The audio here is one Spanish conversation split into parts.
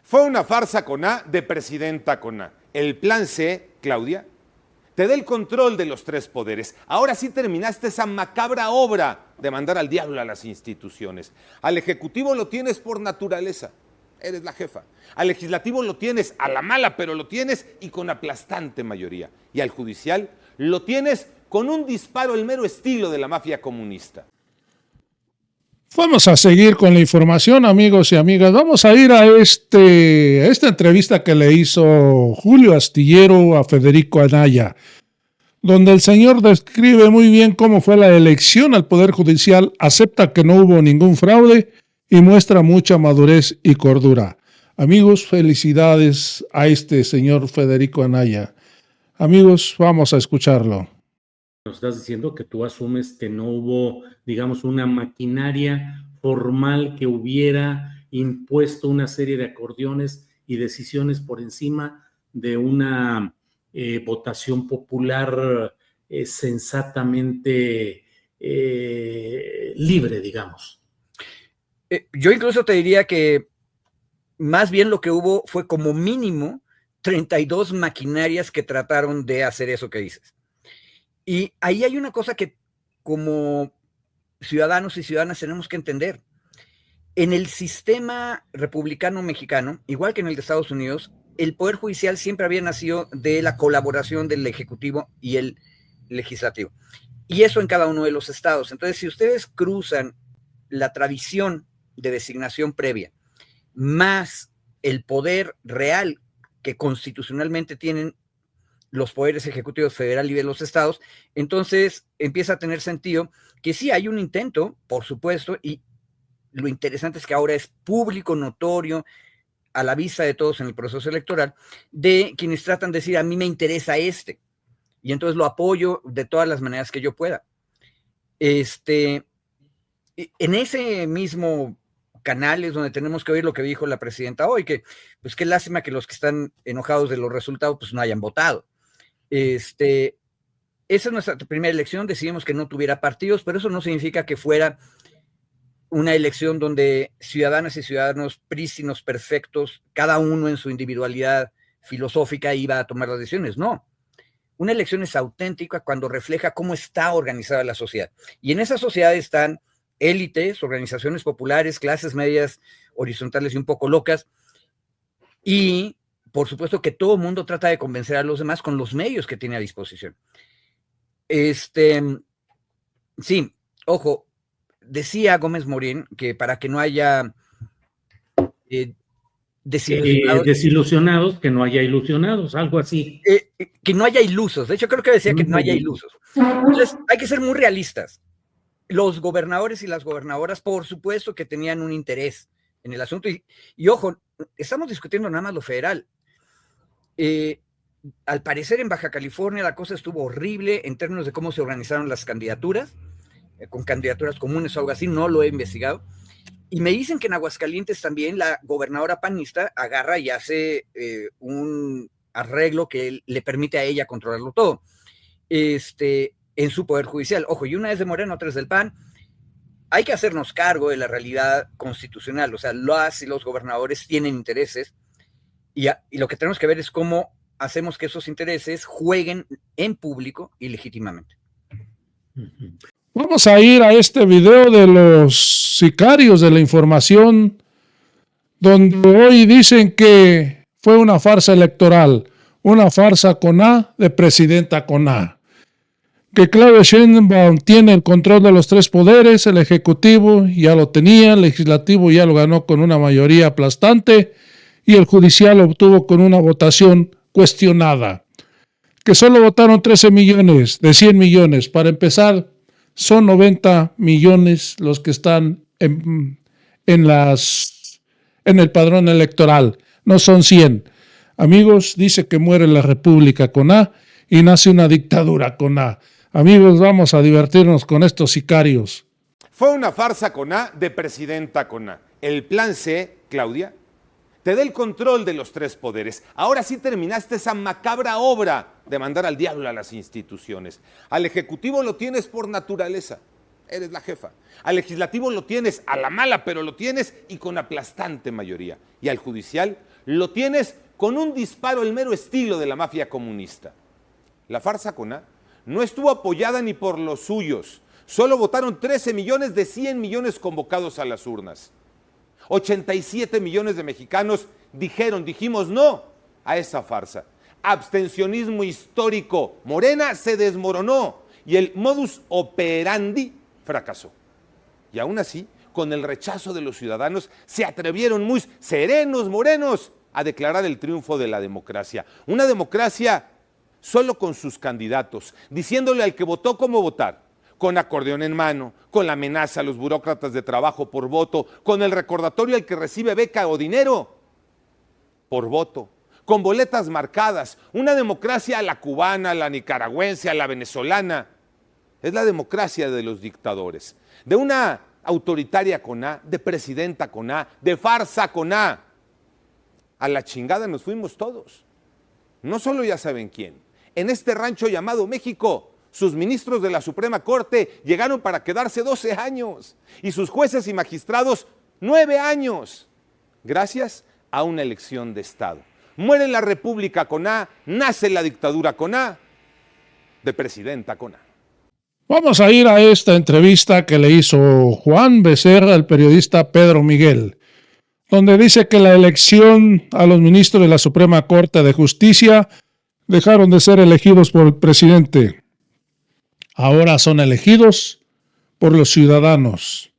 Fue una farsa con A de presidenta con A. El plan C, Claudia, te da el control de los tres poderes. Ahora sí terminaste esa macabra obra de mandar al diablo a las instituciones. Al Ejecutivo lo tienes por naturaleza. Eres la jefa. Al Legislativo lo tienes a la mala, pero lo tienes y con aplastante mayoría. Y al Judicial lo tienes con un disparo, el mero estilo de la mafia comunista. Vamos a seguir con la información, amigos y amigas. Vamos a ir a esta entrevista que le hizo Julio Astillero a Federico Anaya, donde el señor describe muy bien cómo fue la elección al Poder Judicial, acepta que no hubo ningún fraude y muestra mucha madurez y cordura. Amigos, felicidades a este señor Federico Anaya. Amigos, vamos a escucharlo. Nos estás diciendo que tú asumes que no hubo, digamos, una maquinaria formal que hubiera impuesto una serie de acordeones y decisiones por encima de una votación popular sensatamente libre, digamos. Yo incluso te diría que más bien lo que hubo fue como mínimo 32 maquinarias que trataron de hacer eso que dices. Y ahí hay una cosa que como ciudadanos y ciudadanas tenemos que entender. En el sistema republicano mexicano, igual que en el de Estados Unidos, el Poder Judicial siempre había nacido de la colaboración del Ejecutivo y el Legislativo. Y eso en cada uno de los estados. Entonces, si ustedes cruzan la tradición de designación previa, más el poder real que constitucionalmente tienen los poderes ejecutivos federal y de los estados, entonces empieza a tener sentido que sí hay un intento, por supuesto, y lo interesante es que ahora es público, notorio, a la vista de todos en el proceso electoral, de quienes tratan de decir, a mí me interesa y entonces lo apoyo de todas las maneras que yo pueda. En ese mismo canal es donde tenemos que oír lo que dijo la presidenta hoy, que pues qué lástima que los que están enojados de los resultados pues no hayan votado. Esa es nuestra primera elección, decidimos que no tuviera partidos, pero eso no significa que fuera una elección donde ciudadanas y ciudadanos prístinos, perfectos, cada uno en su individualidad filosófica iba a tomar las decisiones, no. Una elección es auténtica cuando refleja cómo está organizada la sociedad. Y en esa sociedad están élites, organizaciones populares, clases medias, horizontales y un poco locas, y por supuesto que todo el mundo trata de convencer a los demás con los medios que tiene a disposición. Sí, ojo, decía Gómez Morín que para que no haya desilusionados, que no haya ilusionados, algo así. Que no haya ilusos, de hecho creo que decía que no haya ilusos. Entonces hay que ser muy realistas. Los gobernadores y las gobernadoras, por supuesto que tenían un interés en el asunto, y ojo, estamos discutiendo nada más lo federal. Al parecer en Baja California la cosa estuvo horrible en términos de cómo se organizaron las candidaturas, con candidaturas comunes o algo así, no lo he investigado, y me dicen que en Aguascalientes también la gobernadora panista agarra y hace un arreglo que le permite a ella controlarlo todo, en su poder judicial. Ojo, y una es de Morena, otra es del PAN. Hay que hacernos cargo de la realidad constitucional, o sea, las y los gobernadores tienen intereses, y lo que tenemos que ver es cómo hacemos que esos intereses jueguen en público y legítimamente. Vamos a ir a este video de los sicarios de la información, donde hoy dicen que fue una farsa electoral, una farsa con A de presidenta con A. Que Claudia Sheinbaum tiene el control de los tres poderes, el Ejecutivo ya lo tenía, el Legislativo ya lo ganó con una mayoría aplastante y el Judicial obtuvo con una votación cuestionada. Que solo votaron 13 millones de 100 millones. Para empezar, son 90 millones los que están en el padrón electoral, no son 100. Amigos, dice que muere la República con A y nace una dictadura con A. Amigos, vamos a divertirnos con estos sicarios. Fue una farsa con A de presidenta con A. El plan C, Claudia, te da el control de los tres poderes. Ahora sí terminaste esa macabra obra de mandar al diablo a las instituciones. Al Ejecutivo lo tienes por naturaleza. Eres la jefa. Al Legislativo lo tienes a la mala, pero lo tienes y con aplastante mayoría. Y al Judicial lo tienes con un disparo el mero estilo de la mafia comunista. La farsa con A no estuvo apoyada ni por los suyos. Solo votaron 13 millones de 100 millones convocados a las urnas. 87 millones de mexicanos dijimos no a esa farsa. Abstencionismo histórico. Morena se desmoronó y el modus operandi fracasó. Y aún así, con el rechazo de los ciudadanos, se atrevieron muy serenos, morenos, a declarar el triunfo de la democracia. Una democracia solo con sus candidatos, diciéndole al que votó cómo votar, con acordeón en mano, con la amenaza a los burócratas de trabajo por voto, con el recordatorio al que recibe beca o dinero por voto, con boletas marcadas, una democracia a la cubana, a la nicaragüense, a la venezolana. Es la democracia de los dictadores, de una autoritaria con A, de presidenta con A, de farsa con A. A la chingada nos fuimos todos. No solo ya saben quién. En este rancho llamado México, sus ministros de la Suprema Corte llegaron para quedarse 12 años y sus jueces y magistrados 9 años, gracias a una elección de Estado. Muere la República con A, nace la dictadura con A, de presidenta con A. Vamos a ir a esta entrevista que le hizo Juan Becerra al periodista Pedro Miguel, donde dice que la elección a los ministros de la Suprema Corte de Justicia dejaron de ser elegidos por el presidente. Ahora son elegidos por los ciudadanos.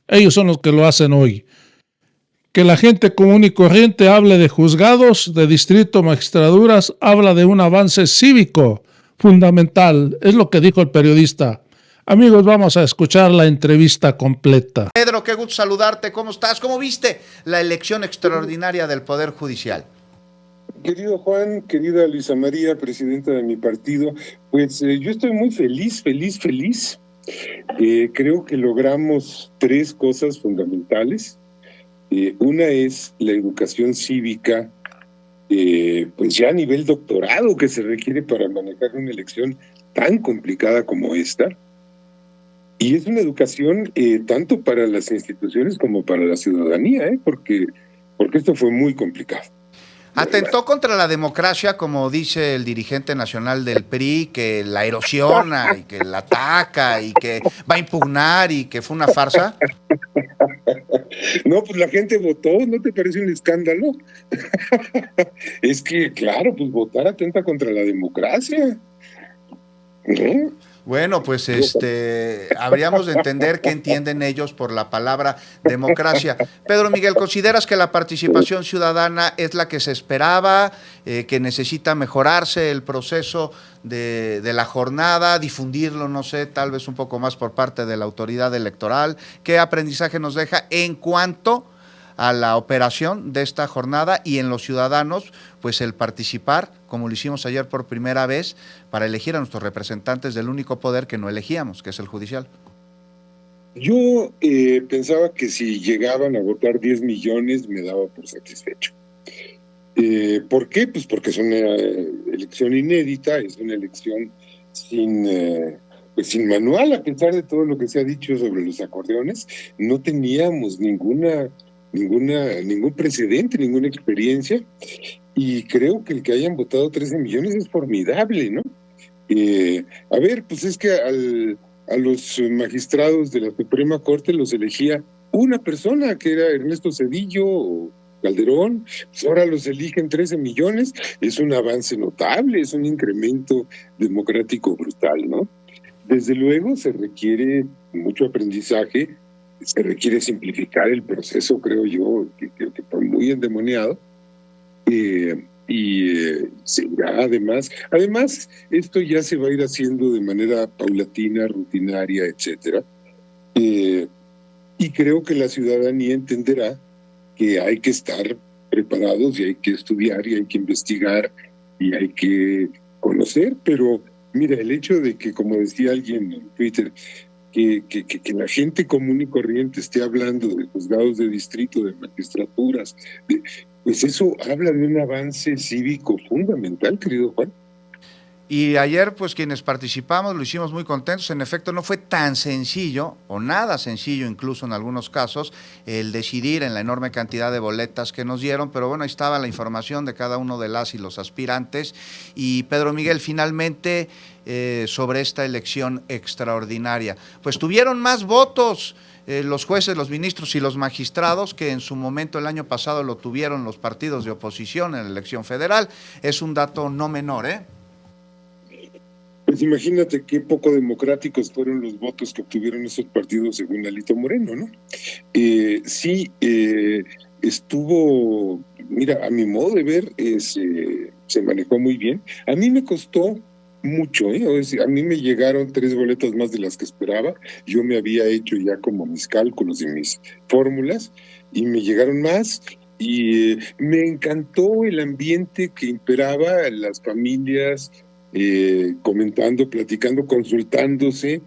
Ellos son los que lo hacen hoy. Que la gente común y corriente hable de juzgados, de distrito, magistraturas, habla de un avance cívico fundamental. Es lo que dijo el periodista. Amigos, vamos a escuchar la entrevista completa. Pedro, qué gusto saludarte. ¿Cómo estás? ¿Cómo viste la elección extraordinaria del Poder Judicial? Querido Juan, querida Luisa María, presidenta de mi partido, pues yo estoy muy feliz. Creo que logramos 3 cosas fundamentales. Una es la educación cívica, pues ya a nivel doctorado que se requiere para manejar una elección tan complicada como esta. Y es una educación tanto para las instituciones como para la ciudadanía, porque esto fue muy complicado. Atentó contra la democracia, como dice el dirigente nacional del PRI, que la erosiona y que la ataca y que va a impugnar y que fue una farsa. No, pues la gente votó, ¿no te parece un escándalo? Es que, claro, pues votar atenta contra la democracia. ¿No? Bueno, pues habríamos de entender qué entienden ellos por la palabra democracia. Pedro Miguel, ¿consideras que la participación ciudadana es la que se esperaba, que necesita mejorarse el proceso de la jornada, difundirlo, no sé, tal vez un poco más por parte de la autoridad electoral? ¿Qué aprendizaje nos deja en cuanto a la operación de esta jornada y en los ciudadanos, pues el participar, como lo hicimos ayer por primera vez, para elegir a nuestros representantes del único poder que no elegíamos, que es el judicial? Yo pensaba que si llegaban a votar 10 millones me daba por satisfecho. ¿Por qué? Pues porque es una elección inédita, es una elección sin manual, a pesar de todo lo que se ha dicho sobre los acordeones. No teníamos ningún precedente, ninguna experiencia, y creo que el que hayan votado 13 millones es formidable, ¿no? A ver, pues es que a los magistrados de la Suprema Corte los elegía una persona, que era Ernesto Zedillo o Calderón. Pues ahora los eligen 13 millones, es un avance notable, es un incremento democrático brutal, ¿no? Desde luego se requiere mucho aprendizaje, se requiere simplificar el proceso, creo yo, que está muy endemoniado. Además, esto ya se va a ir haciendo de manera paulatina, rutinaria, etcétera. Y creo que la ciudadanía entenderá que hay que estar preparados y hay que estudiar y hay que investigar y hay que conocer, pero mira, el hecho de que, como decía alguien en Twitter, que la gente común y corriente esté hablando de juzgados de distrito, de magistraturas, pues eso habla de un avance cívico fundamental, querido Juan. Y ayer, pues quienes participamos lo hicimos muy contentos. En efecto, no fue tan sencillo, o nada sencillo incluso en algunos casos, el decidir en la enorme cantidad de boletas que nos dieron, pero bueno, ahí estaba la información de cada uno de las y los aspirantes. Y Pedro Miguel, finalmente, sobre esta elección extraordinaria, pues tuvieron más votos los jueces, los ministros y los magistrados que en su momento el año pasado lo tuvieron los partidos de oposición en la elección federal. Es un dato no menor, ¿eh? Pues imagínate qué poco democráticos fueron los votos que obtuvieron esos partidos según Alito Moreno, ¿no? Estuvo, mira, a mi modo de ver, se manejó muy bien. A mí me costó mucho, a mí me llegaron 3 boletas más de las que esperaba. Yo me había hecho ya como mis cálculos y mis fórmulas y me llegaron más. Y me encantó el ambiente que imperaba, las familias comentando, platicando, consultándose.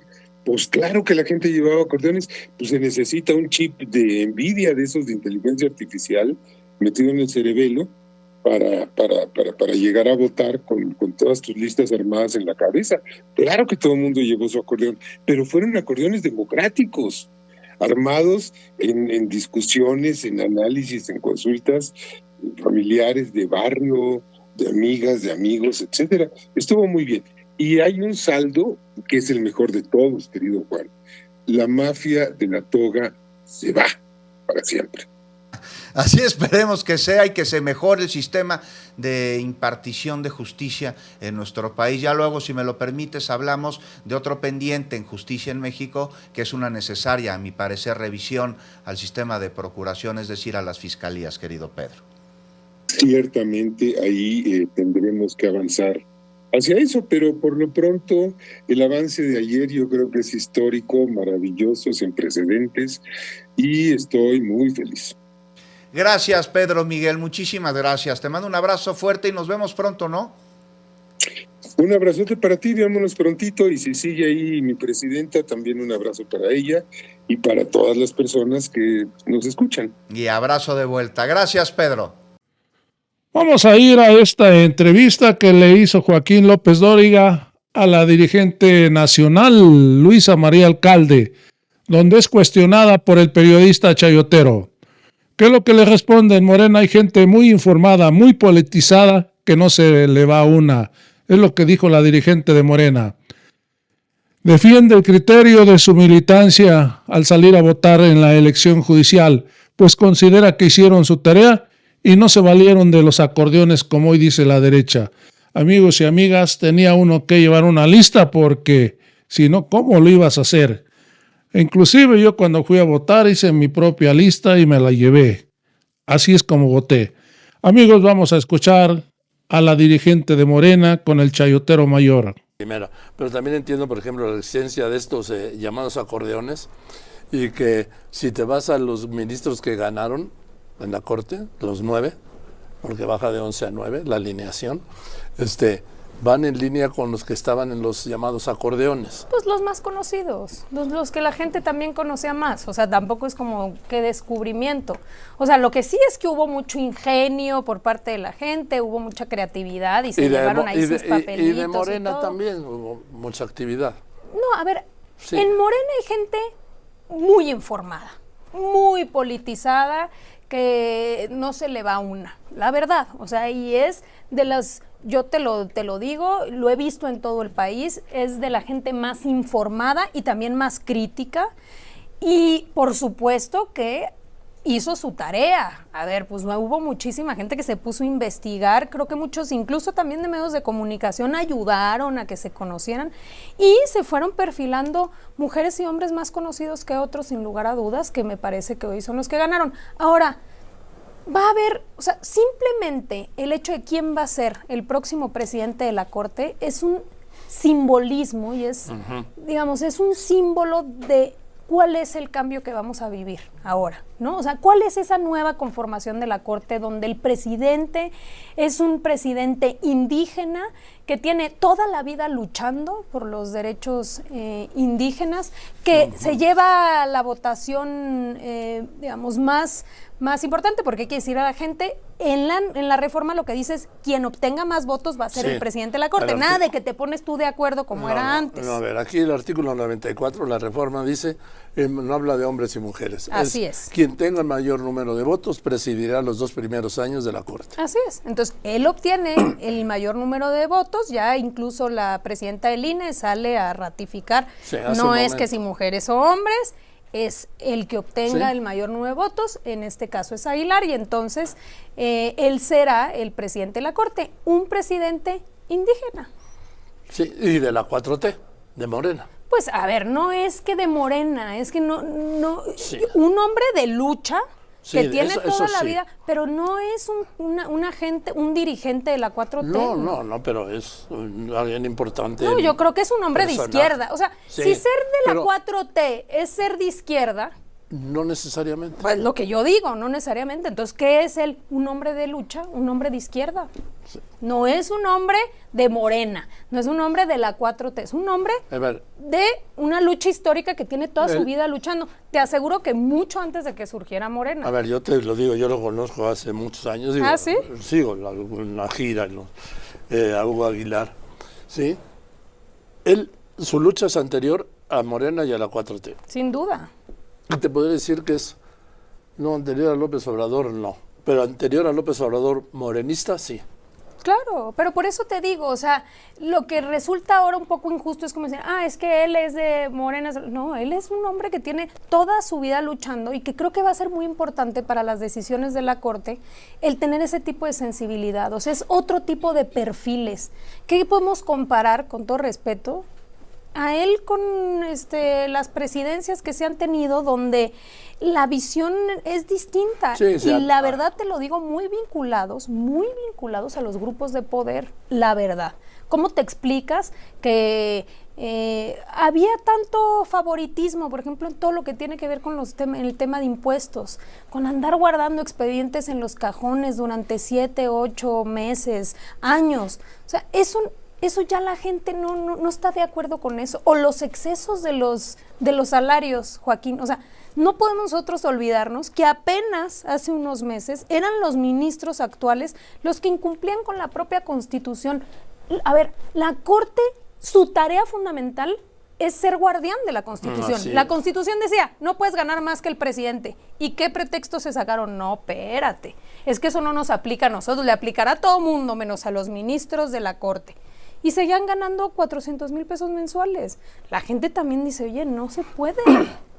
Pues claro que la gente llevaba acordeones, pues se necesita un chip de envidia de esos de inteligencia artificial metido en el cerebelo para llegar a votar con todas tus listas armadas en la cabeza. Claro que todo el mundo llevó su acordeón, pero fueron acordeones democráticos, armados en discusiones, en análisis, en consultas familiares de barrio, de amigas, de amigos, etcétera. Estuvo muy bien. Y hay un saldo que es el mejor de todos, querido Juan. La mafia de la toga se va para siempre. Así esperemos que sea y que se mejore el sistema de impartición de justicia en nuestro país. Ya luego, si me lo permites, hablamos de otro pendiente en Justicia en México, que es una necesaria, a mi parecer, revisión al sistema de procuración, es decir, a las fiscalías, querido Pedro. Ciertamente ahí tendremos que avanzar hacia eso, pero por lo pronto el avance de ayer yo creo que es histórico, maravilloso, sin precedentes, y estoy muy feliz. Gracias, Pedro Miguel, muchísimas gracias. Te mando un abrazo fuerte y nos vemos pronto, ¿no? Un abrazote para ti, veámonos prontito, y si sigue ahí mi presidenta, también un abrazo para ella y para todas las personas que nos escuchan. Y abrazo de vuelta. Gracias, Pedro. Vamos a ir a esta entrevista que le hizo Joaquín López Dóriga a la dirigente nacional Luisa María Alcalde, donde es cuestionada por el periodista Chayotero. ¿Qué es lo que le responde? En Morena hay gente muy informada, muy politizada, que no se le va una. Es lo que dijo la dirigente de Morena. Defiende el criterio de su militancia al salir a votar en la elección judicial, pues considera que hicieron su tarea y no se valieron de los acordeones como hoy dice la derecha. Amigos y amigas, tenía uno que llevar una lista porque si no, ¿cómo lo ibas a hacer? Inclusive yo cuando fui a votar hice mi propia lista y me la llevé. Así es como voté. Amigos, vamos a escuchar a la dirigente de Morena con el Chayotero Mayor. Primero, pero también entiendo, por ejemplo, la existencia de estos llamados acordeones y que si te vas a los ministros que ganaron en la Corte, los 9, porque baja de 11 a 9, la alineación, van en línea con los que estaban en los llamados acordeones. Pues los más conocidos, los que la gente también conocía más, o sea, tampoco es como que descubrimiento. O sea, lo que sí es que hubo mucho ingenio por parte de la gente, hubo mucha creatividad y se llevaron ahí sus papelitos y de Morena también hubo mucha actividad. No, a ver, sí. En Morena hay gente muy informada, muy politizada, que no se le va una, la verdad, o sea, y es de las, yo te lo digo, lo he visto en todo el país, es de la gente más informada y también más crítica, y por supuesto que hizo su tarea. A ver, pues hubo muchísima gente que se puso a investigar, creo que muchos, incluso también de medios de comunicación, ayudaron a que se conocieran y se fueron perfilando mujeres y hombres más conocidos que otros, sin lugar a dudas, que me parece que hoy son los que ganaron. Ahora, va a haber, o sea, simplemente el hecho de quién va a ser el próximo presidente de la Corte es un simbolismo y es, digamos, es un símbolo de cuál es el cambio que vamos a vivir ahora. ¿no? O sea, ¿cuál es esa nueva conformación de la Corte donde el presidente es un presidente indígena que tiene toda la vida luchando por los derechos indígenas, que se lleva la votación, digamos, más importante, porque hay que decir a la gente, en la reforma lo que dice es quien obtenga más votos va a ser el presidente de la Corte, nada de que te pones tú de acuerdo como era antes. No, a ver, aquí el artículo 94, la reforma dice, no habla de hombres y mujeres. Así es. Quien tenga el mayor número de votos presidirá los 2 primeros años de la Corte. Así es. Entonces, él obtiene el mayor número de votos, ya incluso la presidenta del INE sale a ratificar, no es que si mujeres o hombres, es el que obtenga el mayor número de votos, en este caso es Aguilar, y entonces él será el presidente de la Corte, un presidente indígena. Sí, y de la 4T, de Morena. Pues a ver, no es que de Morena, es que no un hombre de lucha que tiene toda la vida, pero no es un agente, un dirigente de la 4T. No, pero es alguien importante. No, yo creo que es un hombre de izquierda. O sea, si ser de la 4T es ser de izquierda. No necesariamente. Pues lo que yo digo, no necesariamente. Entonces, ¿qué es él? Un hombre de lucha, un hombre de izquierda. Sí. No es un hombre de Morena, no es un hombre de la 4T, es un hombre de una lucha histórica que tiene toda su vida luchando. Te aseguro que mucho antes de que surgiera Morena. A ver, yo te lo digo, yo lo conozco hace muchos años. Digo, ¿sí? Sigo una gira a Hugo Aguilar. ¿Sí? Su lucha es anterior a Morena y a la 4T. Sin duda. Y te podría decir que es, no, anterior a López Obrador, no. Pero anterior a López Obrador, morenista, sí. Claro, pero por eso te digo, o sea, lo que resulta ahora un poco injusto es como decir, es que él es de Morena. No, él es un hombre que tiene toda su vida luchando y que creo que va a ser muy importante para las decisiones de la Corte el tener ese tipo de sensibilidad. O sea, es otro tipo de perfiles. ¿Qué podemos comparar, con todo respeto, a él con las presidencias que se han tenido donde la visión es distinta? Y la verdad te lo digo, muy vinculados a los grupos de poder, la verdad. ¿Cómo te explicas que había tanto favoritismo, por ejemplo, en todo lo que tiene que ver con el tema de impuestos, con andar guardando expedientes en los cajones durante 7, 8 meses, años? O sea, eso ya la gente no está de acuerdo con eso. O los excesos de los salarios, Joaquín. O sea, no podemos nosotros olvidarnos que apenas hace unos meses eran los ministros actuales los que incumplían con la propia Constitución. A ver, la Corte, su tarea fundamental es ser guardián de la Constitución. La Constitución decía, no puedes ganar más que el presidente. ¿Y qué pretextos se sacaron? No, espérate. Es que eso no nos aplica a nosotros, le aplicará a todo mundo, menos a los ministros de la Corte. Y seguían ganando 400,000 pesos mensuales. La gente también dice, oye, no se puede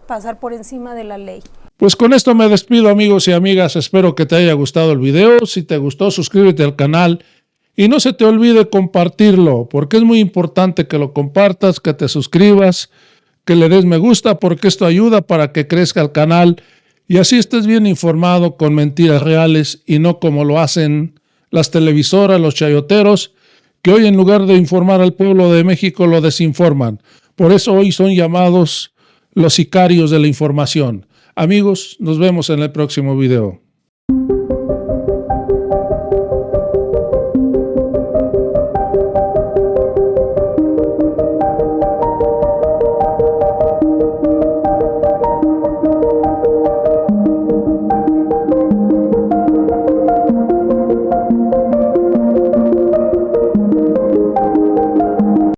pasar por encima de la ley. Pues con esto me despido, amigos y amigas. Espero que te haya gustado el video. Si te gustó, suscríbete al canal y no se te olvide compartirlo, porque es muy importante que lo compartas, que te suscribas, que le des me gusta, porque esto ayuda para que crezca el canal y así estés bien informado con mentiras reales y no como lo hacen las televisoras, los chayoteros, que hoy en lugar de informar al pueblo de México lo desinforman. Por eso hoy son llamados los sicarios de la información. Amigos, nos vemos en el próximo video.